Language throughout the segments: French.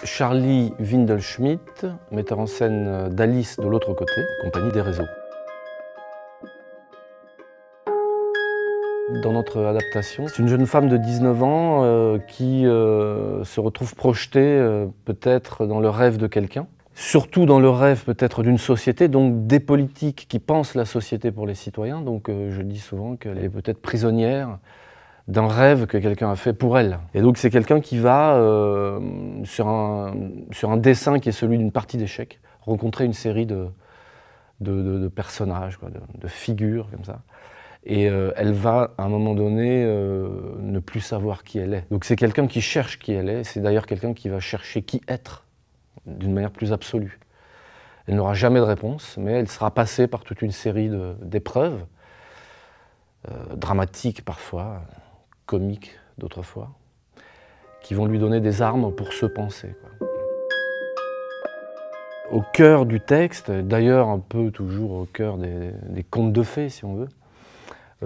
Charlie Windelschmidt, metteur en scène d'Alice de l'autre côté, compagnie des réseaux. Dans notre adaptation, c'est une jeune femme de 19 ans qui se retrouve projetée peut-être dans le rêve de quelqu'un, surtout dans le rêve peut-être d'une société, donc des politiques qui pensent la société pour les citoyens. Donc je dis souvent qu'elle est peut-être prisonnière d'un rêve que quelqu'un a fait pour elle. Et donc c'est quelqu'un qui va, sur un dessin qui est celui d'une partie d'échecs, rencontrer une série de personnages, quoi, de figures comme ça. Et elle va, à un moment donné, ne plus savoir qui elle est. Donc c'est quelqu'un qui cherche qui elle est, c'est d'ailleurs quelqu'un qui va chercher qui être, d'une manière plus absolue. Elle n'aura jamais de réponse, mais elle sera passée par toute une série d'épreuves, dramatiques parfois, comiques d'autres fois, qui vont lui donner des armes pour se penser, quoi. Au cœur du texte, d'ailleurs un peu toujours au cœur des contes de fées, si on veut,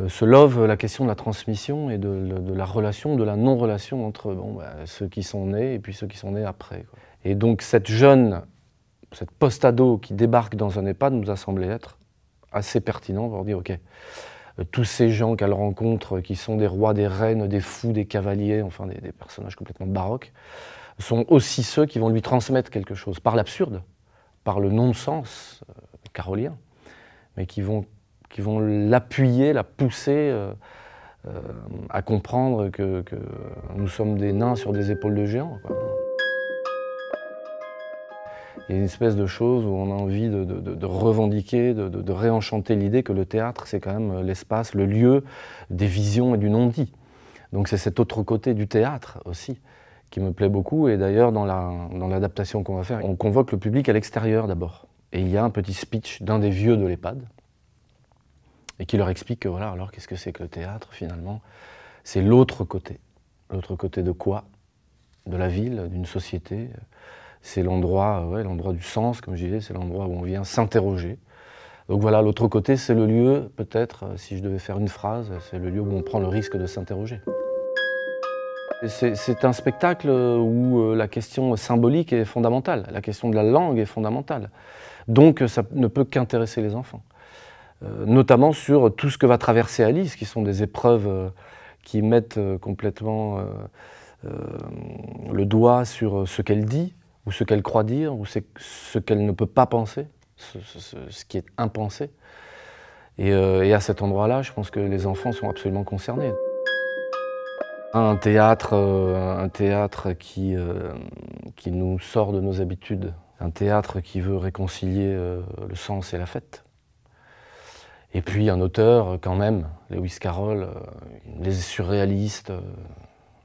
se love la question de la transmission et de la relation, de la non-relation entre ceux qui sont nés et puis ceux qui sont nés après, quoi. Et donc cette post-ado qui débarque dans un EHPAD nous a semblé être assez pertinent pour dire ok, tous ces gens qu'elle rencontre qui sont des rois, des reines, des fous, des cavaliers, enfin des personnages complètement baroques, sont aussi ceux qui vont lui transmettre quelque chose, par l'absurde, par le non-sens carolien, mais qui vont l'appuyer, la pousser à comprendre que nous sommes des nains sur des épaules de géants, quoi. Il y a une espèce de chose où on a envie de revendiquer, de réenchanter l'idée que le théâtre, c'est quand même l'espace, le lieu des visions et du non-dit. Donc c'est cet autre côté du théâtre aussi qui me plaît beaucoup. Et d'ailleurs, dans l'adaptation qu'on va faire, on convoque le public à l'extérieur d'abord. Et il y a un petit speech d'un des vieux de l'EHPAD et qui leur explique que voilà, alors qu'est-ce que c'est que le théâtre finalement? C'est l'autre côté. L'autre côté de quoi? De la ville, d'une société. C'est l'endroit du sens, comme je disais, c'est l'endroit où on vient s'interroger. Donc voilà, l'autre côté, c'est le lieu, peut-être, si je devais faire une phrase, c'est le lieu où on prend le risque de s'interroger. C'est un spectacle où la question symbolique est fondamentale, la question de la langue est fondamentale. Donc ça ne peut qu'intéresser les enfants. Notamment sur tout ce que va traverser Alice, qui sont des épreuves qui mettent complètement le doigt sur ce qu'elle dit, ou ce qu'elle croit dire, ou ce qu'elle ne peut pas penser, ce qui est impensé. Et à cet endroit-là, je pense que les enfants sont absolument concernés. Un théâtre qui nous sort de nos habitudes, un théâtre qui veut réconcilier le sens et la fête. Et puis un auteur, quand même, Lewis Carroll, les surréalistes,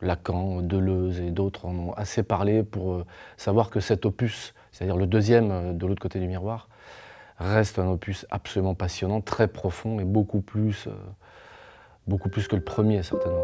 Lacan, Deleuze et d'autres en ont assez parlé pour savoir que cet opus, c'est-à-dire le deuxième de l'autre côté du miroir, reste un opus absolument passionnant, très profond et beaucoup plus que le premier certainement.